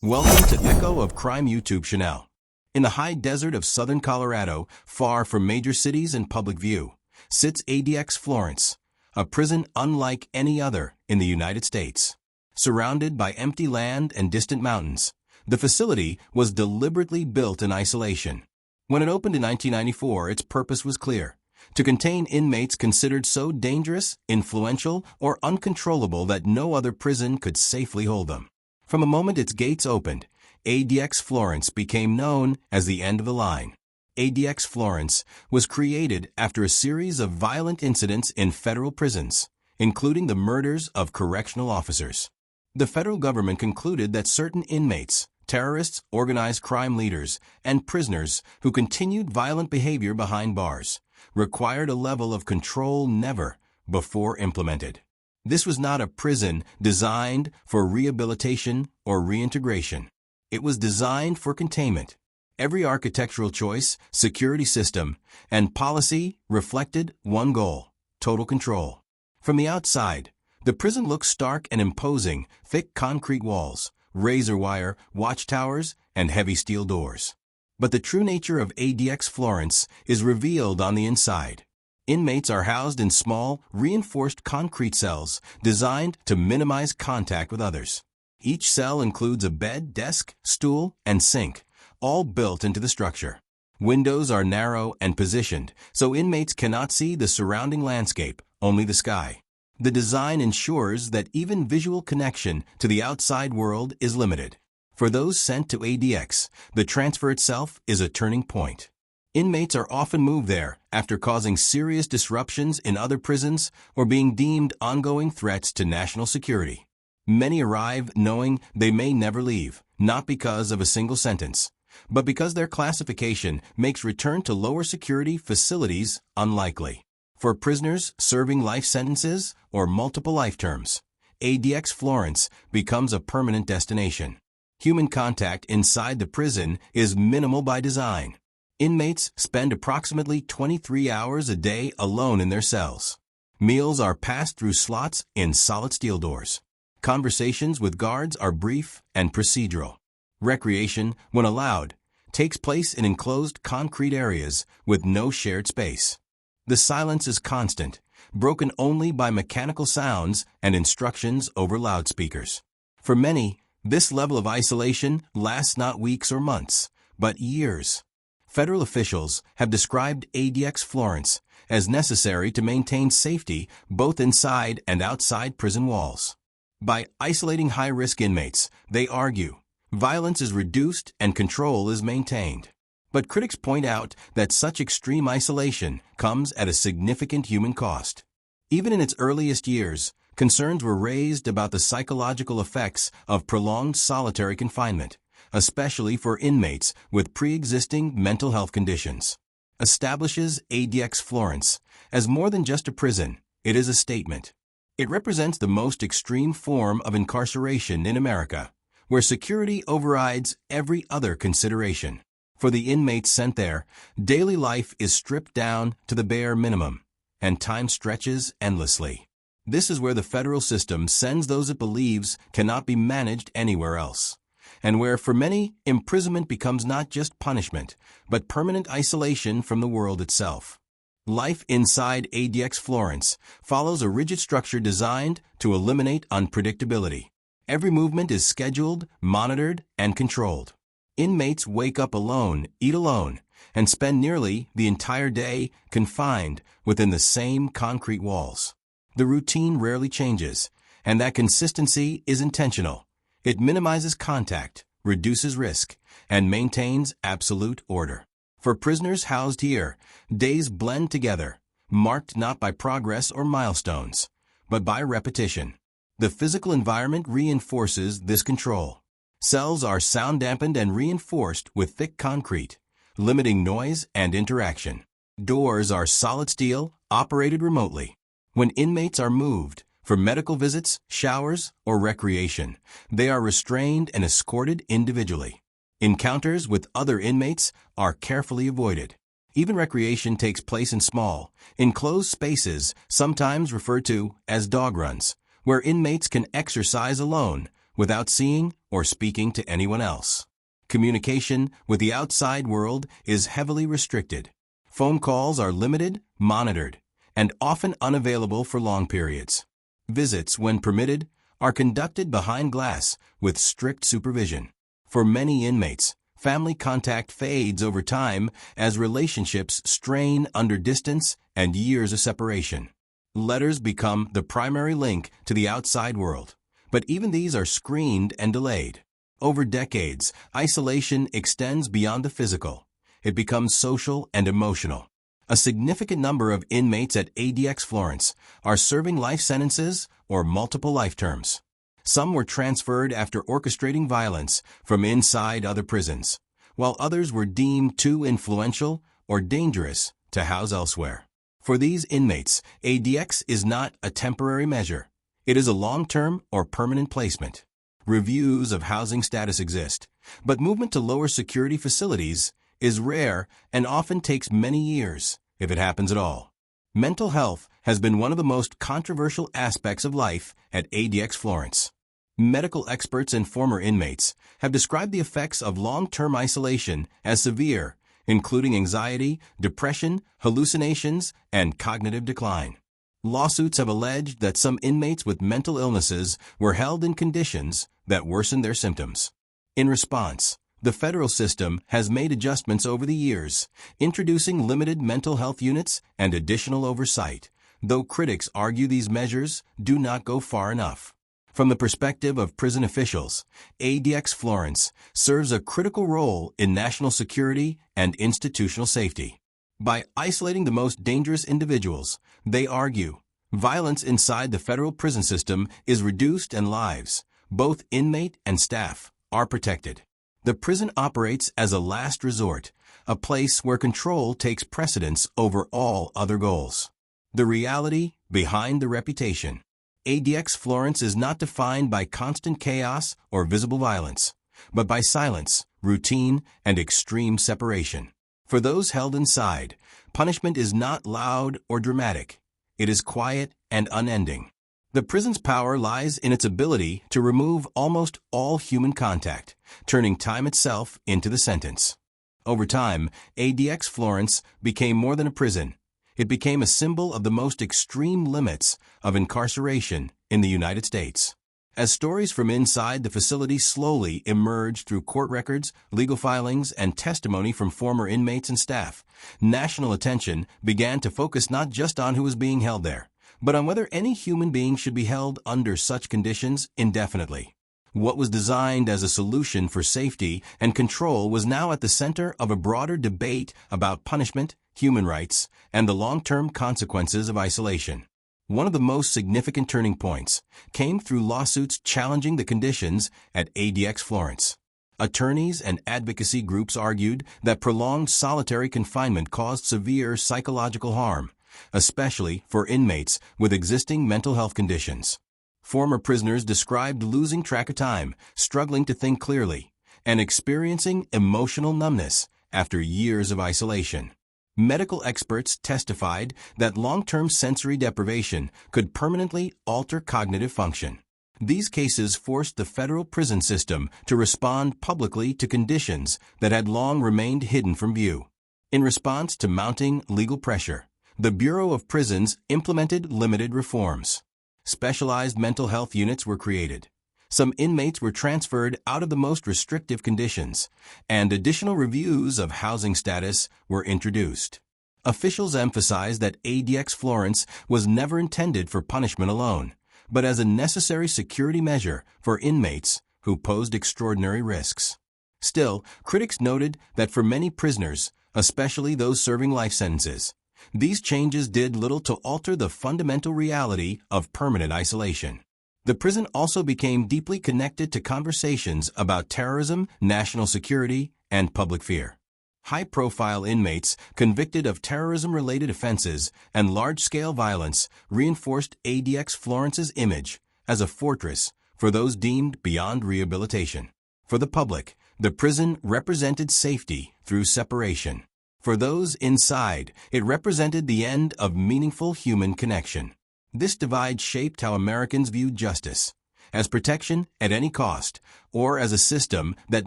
Welcome to Echo of Crime YouTube channel. In the high desert of southern Colorado, far from major cities and public view, sits ADX Florence, a prison unlike any other in the United States. Surrounded by empty land and distant mountains, the facility was deliberately built in isolation. When it opened in 1994, its purpose was clear: to contain inmates considered so dangerous, influential, or uncontrollable that no other prison could safely hold them. From the moment its gates opened, ADX Florence became known as the end of the line. ADX Florence was created after a series of violent incidents in federal prisons, including the murders of correctional officers. The federal government concluded that certain inmates, terrorists, organized crime leaders, and prisoners who continued violent behavior behind bars required a level of control never before implemented. This was not a prison designed for rehabilitation or reintegration. It was designed for containment. Every architectural choice, security system, and policy reflected one goal: total control. From the outside, the prison looks stark and imposing: thick concrete walls, razor wire watchtowers, and heavy steel doors. But the true nature of ADX Florence is revealed on the inside. Inmates are housed in small, reinforced concrete cells designed to minimize contact with others. Each cell includes a bed, desk, stool, and sink, all built into the structure. Windows are narrow and positioned, so inmates cannot see the surrounding landscape, only the sky. The design ensures that even visual connection to the outside world is limited. For those sent to ADX, the transfer itself is a turning point. Inmates are often moved there after causing serious disruptions in other prisons or being deemed ongoing threats to national security. Many arrive knowing they may never leave, not because of a single sentence, but because their classification makes return to lower security facilities unlikely. For prisoners serving life sentences or multiple life terms, ADX Florence becomes a permanent destination. Human contact inside the prison is minimal by design. Inmates spend approximately 23 hours a day alone in their cells. Meals are passed through slots in solid steel doors. Conversations with guards are brief and procedural. Recreation, when allowed, takes place in enclosed concrete areas with no shared space. The silence is constant, broken only by mechanical sounds and instructions over loudspeakers. For many, this level of isolation lasts not weeks or months, but years. Federal officials have described ADX Florence as necessary to maintain safety both inside and outside prison walls. By isolating high-risk inmates, they argue, violence is reduced and control is maintained. But critics point out that such extreme isolation comes at a significant human cost. Even in its earliest years, concerns were raised about the psychological effects of prolonged solitary confinement, especially for inmates with pre-existing mental health conditions. Establishes ADX Florence as more than just a prison. It is a statement. It represents the most extreme form of incarceration in America, where security overrides every other consideration. For the inmates sent there, daily life is stripped down to the bare minimum, and time stretches endlessly. This is where the federal system sends those it believes cannot be managed anywhere else, and where for many, imprisonment becomes not just punishment, but permanent isolation from the world itself. Life inside ADX Florence follows a rigid structure designed to eliminate unpredictability. Every movement is scheduled, monitored, and controlled. Inmates wake up alone, eat alone, and spend nearly the entire day confined within the same concrete walls. The routine rarely changes, and that consistency is intentional. It minimizes contact, reduces risk, and maintains absolute order. For prisoners housed here, days blend together, marked not by progress or milestones, but by repetition. The physical environment reinforces this control. Cells are sound-dampened and reinforced with thick concrete, limiting noise and interaction. Doors are solid steel, operated remotely. When inmates are moved for medical visits, showers, or recreation, they are restrained and escorted individually. Encounters with other inmates are carefully avoided. Even recreation takes place in small, enclosed spaces, sometimes referred to as dog runs, where inmates can exercise alone without seeing or speaking to anyone else. Communication with the outside world is heavily restricted. Phone calls are limited, monitored, and often unavailable for long periods. Visits, when permitted, are conducted behind glass with strict supervision. For many inmates, family contact fades over time as relationships strain under distance and years of separation. Letters become the primary link to the outside world, but even these are screened and delayed. Over decades, isolation extends beyond the physical. It becomes social and emotional. A significant number of inmates at ADX Florence are serving life sentences or multiple life terms. Some were transferred after orchestrating violence from inside other prisons, while others were deemed too influential or dangerous to house elsewhere. For these inmates, ADX is not a temporary measure. It is a long-term or permanent placement. Reviews of housing status exist, but movement to lower security facilities is rare and often takes many years, if it happens at all. Mental health has been one of the most controversial aspects of life at ADX Florence. Medical experts and former inmates have described the effects of long-term isolation as severe, including anxiety, depression, hallucinations, and cognitive decline. Lawsuits have alleged that some inmates with mental illnesses were held in conditions that worsened their symptoms. In response, the federal system has made adjustments over the years, introducing limited mental health units and additional oversight, though critics argue these measures do not go far enough. From the perspective of prison officials, ADX Florence serves a critical role in national security and institutional safety. By isolating the most dangerous individuals, they argue, violence inside the federal prison system is reduced and lives, both inmate and staff, are protected. The prison operates as a last resort, a place where control takes precedence over all other goals. The reality behind the reputation. ADX Florence is not defined by constant chaos or visible violence, but by silence, routine, and extreme separation. For those held inside, punishment is not loud or dramatic. It is quiet and unending. The prison's power lies in its ability to remove almost all human contact, turning time itself into the sentence. Over time, ADX Florence became more than a prison. It became a symbol of the most extreme limits of incarceration in the United States. As stories from inside the facility slowly emerged through court records, legal filings, and testimony from former inmates and staff, national attention began to focus not just on who was being held there, but on whether any human being should be held under such conditions indefinitely. What was designed as a solution for safety and control was now at the center of a broader debate about punishment, human rights, and the long-term consequences of isolation. One of the most significant turning points came through lawsuits challenging the conditions at ADX Florence. Attorneys and advocacy groups argued that prolonged solitary confinement caused severe psychological harm, especially for inmates with existing mental health conditions. Former prisoners described losing track of time, struggling to think clearly, and experiencing emotional numbness after years of isolation. Medical experts testified that long-term sensory deprivation could permanently alter cognitive function. These cases forced the federal prison system to respond publicly to conditions that had long remained hidden from view. In response to mounting legal pressure, the Bureau of Prisons implemented limited reforms. Specialized mental health units were created. Some inmates were transferred out of the most restrictive conditions, and additional reviews of housing status were introduced. Officials emphasized that ADX Florence was never intended for punishment alone, but as a necessary security measure for inmates who posed extraordinary risks. Still, critics noted that for many prisoners, especially those serving life sentences, these changes did little to alter the fundamental reality of permanent isolation. The prison also became deeply connected to conversations about terrorism, national security, and public fear. High-profile inmates convicted of terrorism-related offenses and large-scale violence reinforced ADX Florence's image as a fortress for those deemed beyond rehabilitation. For the public, the prison represented safety through separation. For those inside, it represented the end of meaningful human connection. This divide shaped how Americans viewed justice. as protection at any cost, or as a system that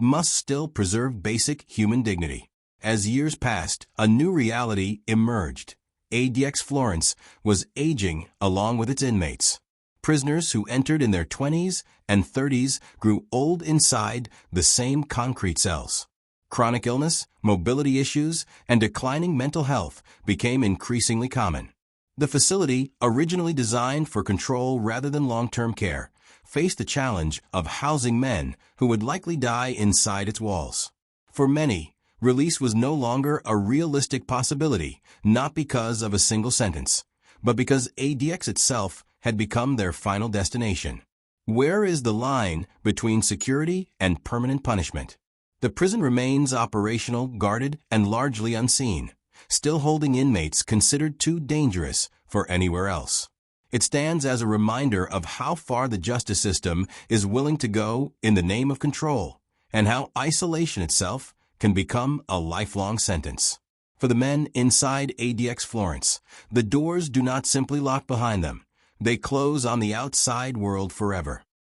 must still preserve basic human dignity. As years passed, a new reality emerged. ADX Florence was aging along with its inmates. Prisoners who entered in their 20s and 30s grew old inside the same concrete cells. Chronic illness, mobility issues, and declining mental health became increasingly common. The facility, originally designed for control rather than long-term care, faced the challenge of housing men who would likely die inside its walls. For many, release was no longer a realistic possibility, not because of a single sentence, but because ADX itself had become their final destination. Where is the line between security and permanent punishment? The prison remains operational, guarded, and largely unseen, still holding inmates considered too dangerous for anywhere else. It stands as a reminder of how far the justice system is willing to go in the name of control, and how isolation itself can become a lifelong sentence. For the men inside ADX Florence, the doors do not simply lock behind them. They close on the outside world forever.